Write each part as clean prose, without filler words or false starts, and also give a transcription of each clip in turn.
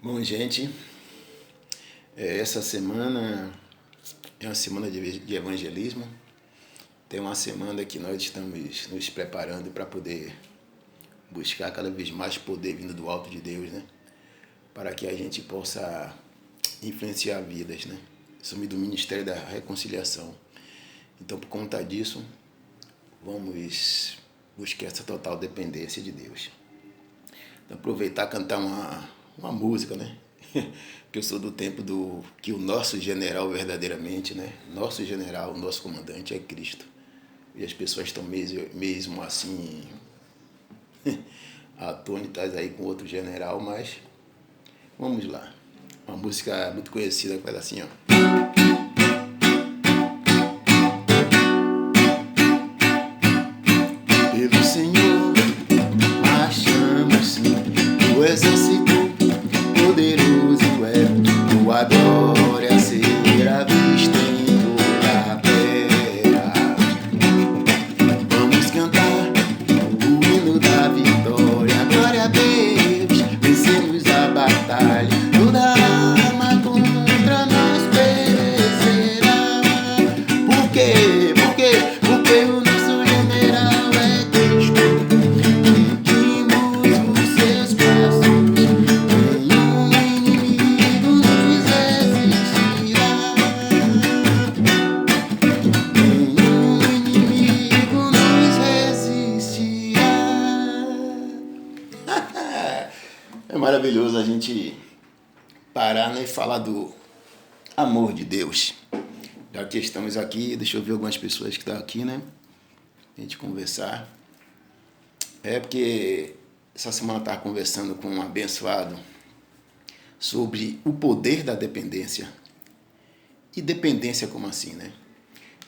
Bom, gente, essa semana é uma semana de evangelismo. Tem uma semana que nós estamos nos preparando para poder buscar cada vez mais poder vindo do alto de Deus, né? Para que a gente possa influenciar vidas, né? Somos do Ministério da Reconciliação. Então, por conta disso, vamos buscar essa total dependência de Deus. Então, aproveitar e cantar uma música, né? Que eu sou do tempo do que o nosso general verdadeiramente, né? Nosso general, nosso comandante é Cristo. E as pessoas estão mesmo assim atônitas aí com outro general, mas vamos lá. Uma música muito conhecida que faz assim, ó. Pelo Senhor, marchamos sim, o exército poderoso é, tua glória será vista em toda a terra. Vamos cantar o hino da vitória, glória a Deus, vencemos a batalha, toda arma contra nós perecerá. Por quê? Porque o nosso general é Cristo. Seguimos os seus passos. É maravilhoso a gente parar, né, e falar do amor de Deus. Já que estamos aqui, deixa eu ver algumas pessoas que estão aqui, né? A gente conversar. É porque essa semana eu estava conversando com um abençoado sobre o poder da dependência. E dependência como assim, né?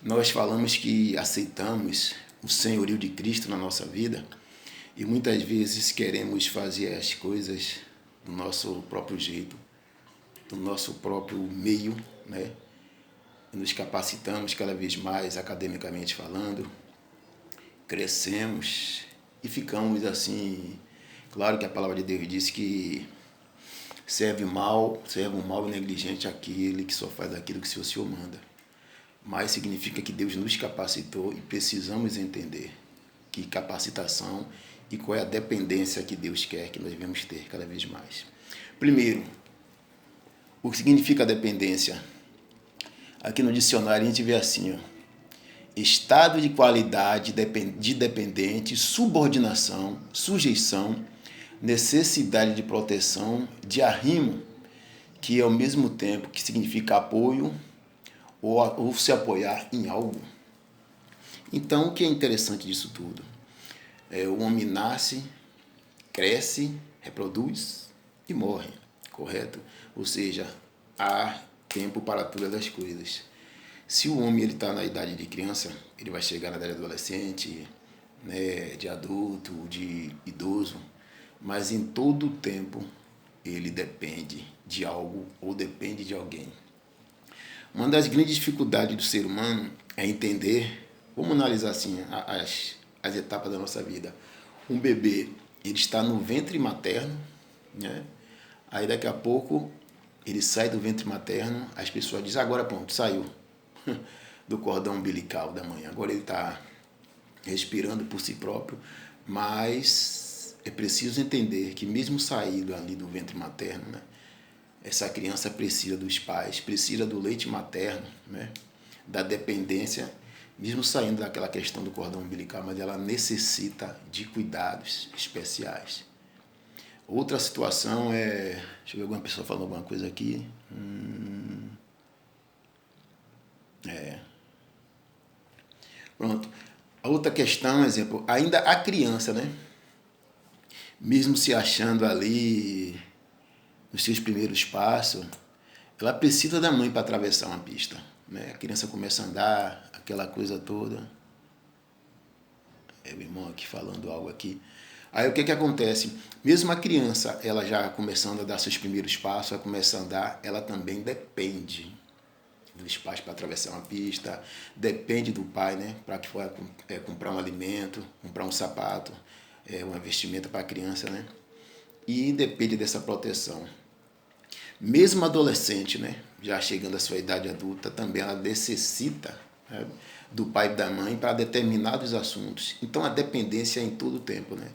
Nós falamos que aceitamos o senhorio de Cristo na nossa vida e muitas vezes queremos fazer as coisas do nosso próprio jeito, do nosso próprio meio, né? E nos capacitamos cada vez mais academicamente falando, crescemos e ficamos assim. Claro que a palavra de Deus diz que serve um mal e negligente aquele que só faz aquilo que o Senhor manda. Mas significa que Deus nos capacitou e precisamos entender que capacitação e qual é a dependência que Deus quer que nós devemos ter cada vez mais. Primeiro, o que significa dependência? Aqui no dicionário a gente vê assim, ó, estado de qualidade de dependente, subordinação, sujeição, necessidade de proteção, de arrimo, que ao mesmo tempo que significa apoio ou se apoiar em algo. Então, o que é interessante disso tudo? O homem nasce, cresce, reproduz e morre, correto? Ou seja, há tempo para todas as coisas. Se o homem está na idade de criança, ele vai chegar na idade de adolescente, né, de adulto, de idoso, mas em todo o tempo ele depende de algo ou depende de alguém. Uma das grandes dificuldades do ser humano é entender, vamos analisar assim as etapas da nossa vida. Um bebê, ele está no ventre materno, né? Aí daqui a pouco ele sai do ventre materno, as pessoas dizem, agora pronto, saiu do cordão umbilical da mãe. Agora ele está respirando por si próprio, mas é preciso entender que mesmo saído ali do ventre materno, né, essa criança precisa dos pais, precisa do leite materno, né, da dependência, mesmo saindo daquela questão do cordão umbilical, mas ela necessita de cuidados especiais. Outra situação é... Deixa eu ver alguma pessoa falando alguma coisa aqui. Pronto. A outra questão, exemplo, ainda a criança, né? Mesmo se achando ali nos seus primeiros passos, ela precisa da mãe para atravessar uma pista, né? A criança começa a andar, aquela coisa toda. O irmão aqui falando algo aqui. Aí o que acontece? Mesmo a criança, ela já começando a dar seus primeiros passos, ela começa a andar, ela também depende dos pais para atravessar uma pista, depende do pai, né, para que for comprar um alimento, comprar um sapato, uma vestimenta para a criança, né, e depende dessa proteção. Mesmo adolescente, né, já chegando à sua idade adulta, também ela necessita, né, do pai e da mãe para determinados assuntos. Então a dependência é em todo o tempo, né?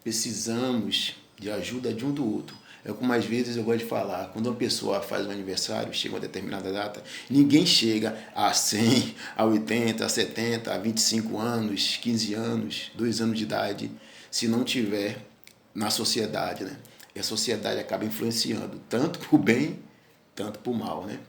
Precisamos de ajuda de um do outro. É como às vezes eu gosto de falar, quando uma pessoa faz um aniversário, chega uma determinada data, ninguém chega a 100, a 80, a 70, a 25 anos, 15 anos, 2 anos de idade, se não tiver na sociedade, né? E a sociedade acaba influenciando, tanto para o bem, tanto para o mal, né?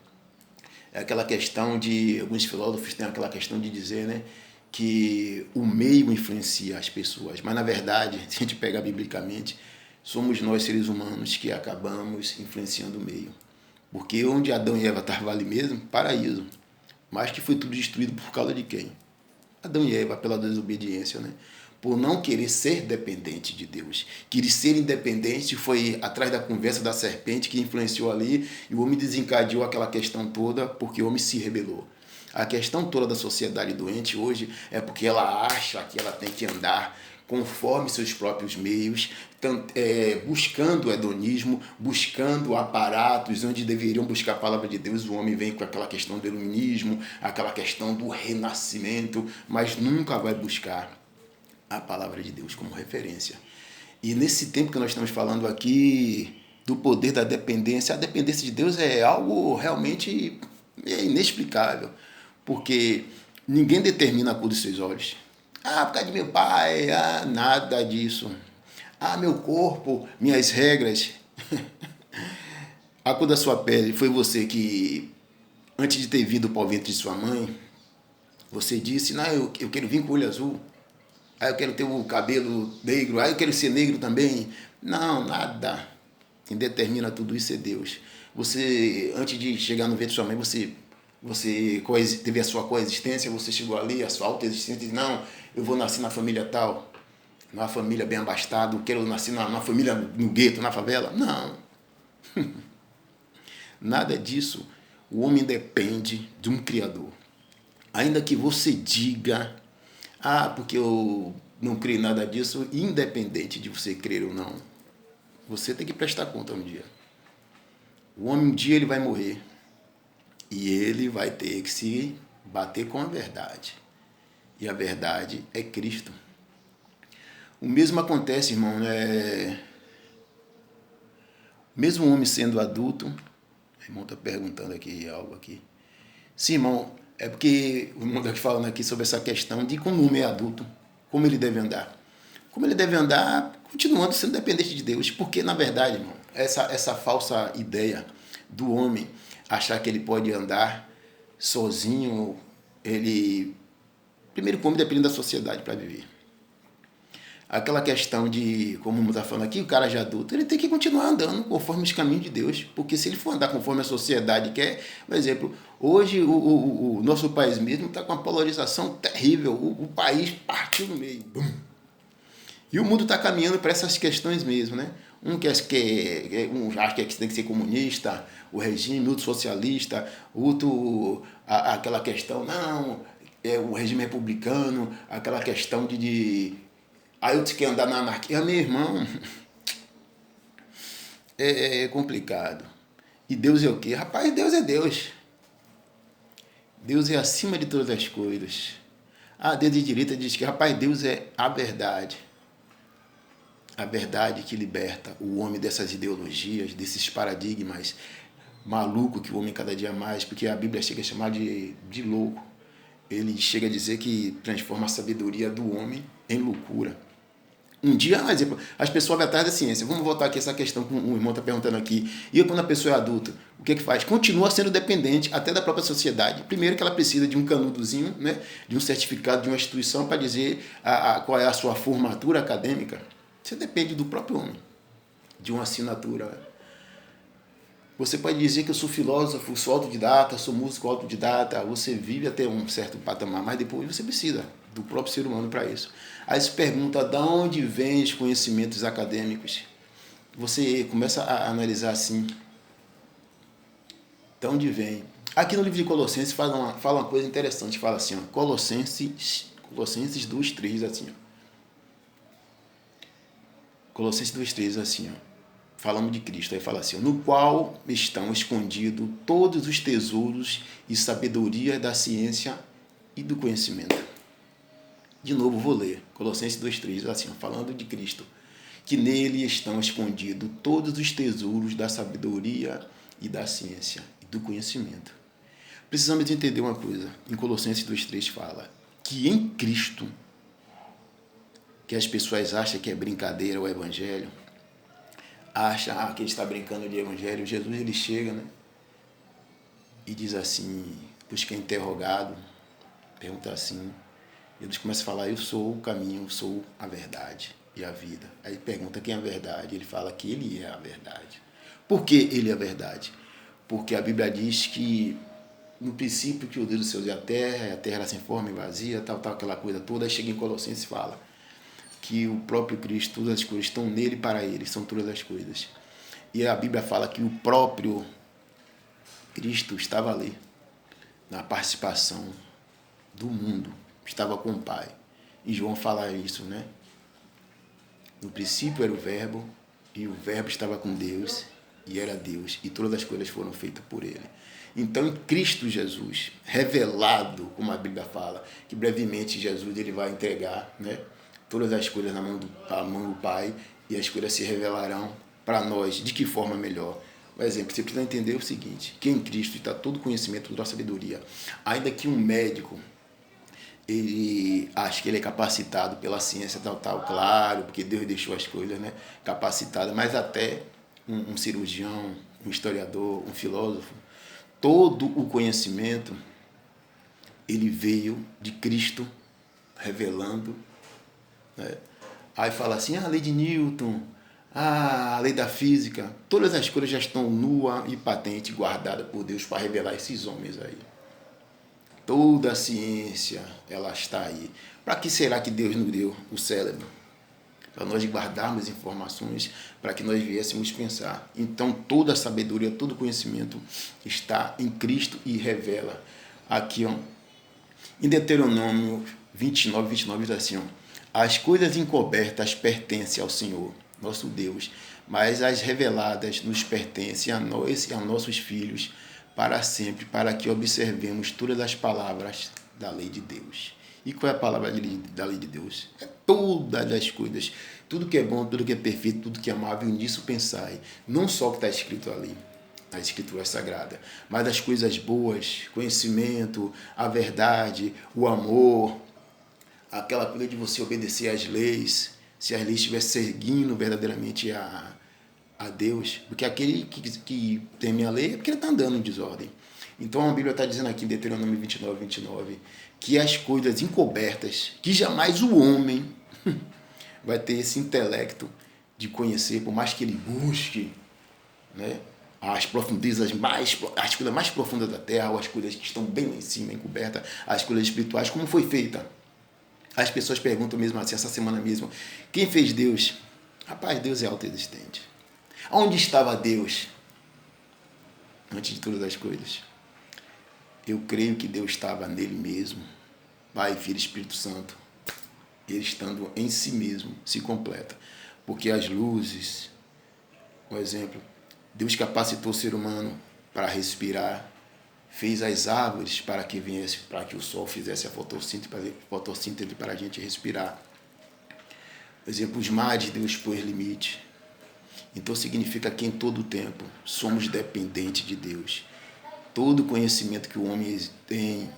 É aquela questão de, alguns filósofos têm aquela questão de dizer, né, que o meio influencia as pessoas, mas na verdade, se a gente pega biblicamente, somos nós seres humanos que acabamos influenciando o meio. Porque onde Adão e Eva estavam ali mesmo, paraíso, mas que foi tudo destruído por causa de quem? Adão e Eva, pela desobediência, né? Por não querer ser dependente de Deus. Querer ser independente, foi atrás da conversa da serpente que influenciou ali, e o homem desencadeou aquela questão toda porque o homem se rebelou. A questão toda da sociedade doente hoje é porque ela acha que ela tem que andar conforme seus próprios meios, buscando o hedonismo, buscando aparatos onde deveriam buscar a palavra de Deus. O homem vem com aquela questão do iluminismo, aquela questão do renascimento, mas nunca vai buscar a palavra de Deus como referência. E nesse tempo que nós estamos falando aqui do poder da dependência, a dependência de Deus é algo realmente inexplicável, porque ninguém determina a cor dos seus olhos. Ah, por causa de meu pai, nada disso. Ah, meu corpo, minhas regras. A cor da sua pele foi você que, antes de ter vindo para o ventre de sua mãe, você disse, não, eu quero vir com o olho azul. Eu quero ter o cabelo negro. Eu quero ser negro também. Não, nada. Quem determina tudo isso é Deus. Você, antes de chegar no ventre de sua mãe, você teve a sua coexistência, você chegou ali, a sua autoexistência, e disse, não, eu vou nascer na família tal, numa família bem abastada, eu quero nascer na família no gueto, na favela. Não. Nada disso. O homem depende de um Criador. Ainda que você diga, porque eu não creio em nada disso, independente de você crer ou não, você tem que prestar conta um dia. O homem um dia ele vai morrer e ele vai ter que se bater com a verdade. E a verdade é Cristo. O mesmo acontece, irmão, né? Mesmo o homem sendo adulto, o irmão está perguntando aqui algo aqui. Sim, irmão, é porque o irmão está falando aqui sobre essa questão de como o homem é adulto, como ele deve andar. Como ele deve andar, continuando sendo dependente de Deus. Porque, na verdade, irmão, essa falsa ideia do homem achar que ele pode andar sozinho, ele... Primeiro, como depende da sociedade para viver. Aquela questão de, como está falando aqui, o cara já adulto, ele tem que continuar andando conforme os caminhos de Deus, porque se ele for andar conforme a sociedade quer, por exemplo, hoje o nosso país mesmo está com uma polarização terrível, o país partiu no meio, bum. E o mundo está caminhando para essas questões mesmo, né? Um acha que tem que ser comunista, o regime, outro socialista, outro aquela questão, não, é o regime republicano, aquela questão aí eu quero andar na anarquia. Meu irmão, é complicado. E Deus é o quê? Rapaz, Deus é Deus. Deus é acima de todas as coisas. Deus de direita diz que, rapaz, Deus é a verdade. A verdade que liberta o homem dessas ideologias, desses paradigmas maluco que o homem cada dia mais, porque a Bíblia chega a chamar de louco. Ele chega a dizer que transforma a sabedoria do homem em loucura. Um dia, por exemplo, as pessoas vão atrás da ciência. Vamos voltar aqui a essa questão que o irmão está perguntando aqui. E quando a pessoa é adulta, o que faz? Continua sendo dependente até da própria sociedade. Primeiro que ela precisa de um canudozinho, né, de um certificado de uma instituição para dizer qual é a sua formatura acadêmica. Você depende do próprio homem, de uma assinatura. Você pode dizer que eu sou filósofo, sou autodidata, sou músico autodidata, você vive até um certo patamar, mas depois você precisa do próprio ser humano para isso. Aí se pergunta de onde vêm os conhecimentos acadêmicos. Você começa a analisar assim, de onde vem. Aqui no livro de Colossenses fala uma coisa interessante, fala assim, ó, Colossenses 2:3, assim, ó. Colossenses 2:3, assim, ó. falamos de Cristo, aí fala assim, no qual estão escondidos todos os tesouros e sabedoria da ciência e do conhecimento. De novo, vou ler, Colossenses 2,3, assim, falando de Cristo, que nele estão escondidos todos os tesouros da sabedoria e da ciência e do conhecimento. Precisamos entender uma coisa, em Colossenses 2,3 fala que em Cristo, que as pessoas acham que é brincadeira o evangelho, acham que ele está brincando de evangelho, Jesus ele chega, né, e diz assim, pois que é interrogado, pergunta assim, Jesus começa a falar, eu sou o caminho, eu sou a verdade e a vida. Aí pergunta quem é a verdade, ele fala que ele é a verdade. Por que ele é a verdade? Porque a Bíblia diz que no princípio que o Deus dos céus e a terra era sem forma e vazia, tal, aquela coisa toda, aí chega em Colossenses e fala que o próprio Cristo, todas as coisas estão nele e para ele, são todas as coisas. E a Bíblia fala que o próprio Cristo estava ali, na participação do mundo, estava com o Pai. E João fala isso, né? No princípio era o Verbo, e o Verbo estava com Deus, e era Deus, e todas as coisas foram feitas por ele. Então, em Cristo Jesus, revelado, como a Bíblia fala, que brevemente Jesus ele vai entregar, né, todas as coisas na mão do Pai, e as coisas se revelarão para nós. De que forma melhor? Por exemplo, você precisa entender o seguinte, que em Cristo está todo conhecimento, toda a sabedoria. Ainda que um médico, ele acha que ele é capacitado pela ciência tal, claro, porque Deus deixou as coisas, né, capacitadas, mas até um cirurgião, um historiador, um filósofo, todo o conhecimento, ele veio de Cristo, revelando, né? Aí fala assim, a lei de Newton, a lei da física, todas as coisas já estão nua e patente, guardadas por Deus para revelar esses homens aí. Toda a ciência, ela está aí. Para que será que Deus nos deu o cérebro? Para nós guardarmos informações, para que nós viéssemos pensar. Então, toda a sabedoria, todo o conhecimento está em Cristo e revela. Aqui, ó, em Deuteronômio 29 diz assim, ó, as coisas encobertas pertencem ao Senhor, nosso Deus, mas as reveladas nos pertencem a nós e a nossos filhos para sempre, para que observemos todas as palavras da lei de Deus. E qual é a palavra da lei de Deus? É todas as coisas, tudo que é bom, tudo que é perfeito, tudo que é amável, nisso pensai. Não só o que está escrito ali, na Escritura Sagrada, mas as coisas boas, conhecimento, a verdade, o amor, aquela coisa de você obedecer às leis, se as leis estivessem seguindo verdadeiramente a Deus, porque aquele que teme a lei é porque ele está andando em desordem. Então a Bíblia está dizendo aqui em Deuteronômio 29, que as coisas encobertas, que jamais o homem vai ter esse intelecto de conhecer, por mais que ele busque, né, as profundezas as coisas mais profundas da terra, ou as coisas que estão bem lá em cima, encobertas, as coisas espirituais, como foi feita. As pessoas perguntam mesmo assim, essa semana mesmo, quem fez Deus? Rapaz, Deus é autoexistente. Onde estava Deus antes de todas as coisas? Eu creio que Deus estava nele mesmo, Pai, Filho e Espírito Santo. Ele estando em si mesmo, se completa. Porque as luzes, por exemplo, Deus capacitou o ser humano para respirar, fez as árvores para que viesse, para que o sol fizesse a fotossíntese para a gente respirar. Por exemplo, os mares, Deus pôs limite. Então significa que em todo o tempo somos dependentes de Deus. Todo conhecimento que o homem tem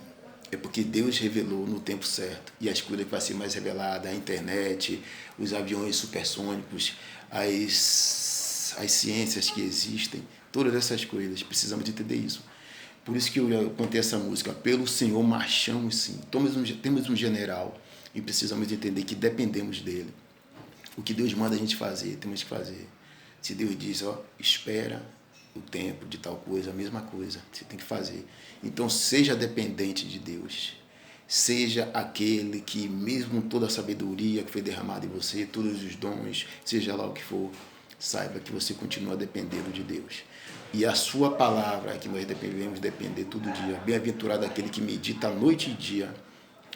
é porque Deus revelou no tempo certo. E as coisas que vai ser mais reveladas, a internet, os aviões supersônicos, as ciências que existem, todas essas coisas, precisamos de entender isso. Por isso que eu contei essa música, pelo Senhor marchamos sim. Temos um general e precisamos entender que dependemos dele. O que Deus manda a gente fazer, temos que fazer. Se Deus diz, ó, espera o tempo de tal coisa, a mesma coisa, você tem que fazer. Então, seja dependente de Deus. Seja aquele que, mesmo toda a sabedoria que foi derramada em você, todos os dons, seja lá o que for, saiba que você continua dependendo de Deus. E a sua palavra é que nós devemos depender todo dia. Bem-aventurado aquele que medita noite e dia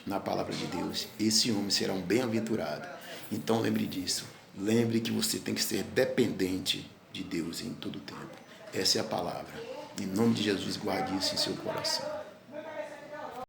na palavra de Deus. Esse homem será um bem-aventurado. Então, lembre disso. Lembre que você tem que ser dependente de Deus em todo o tempo. Essa é a palavra. Em nome de Jesus, guarde isso em seu coração.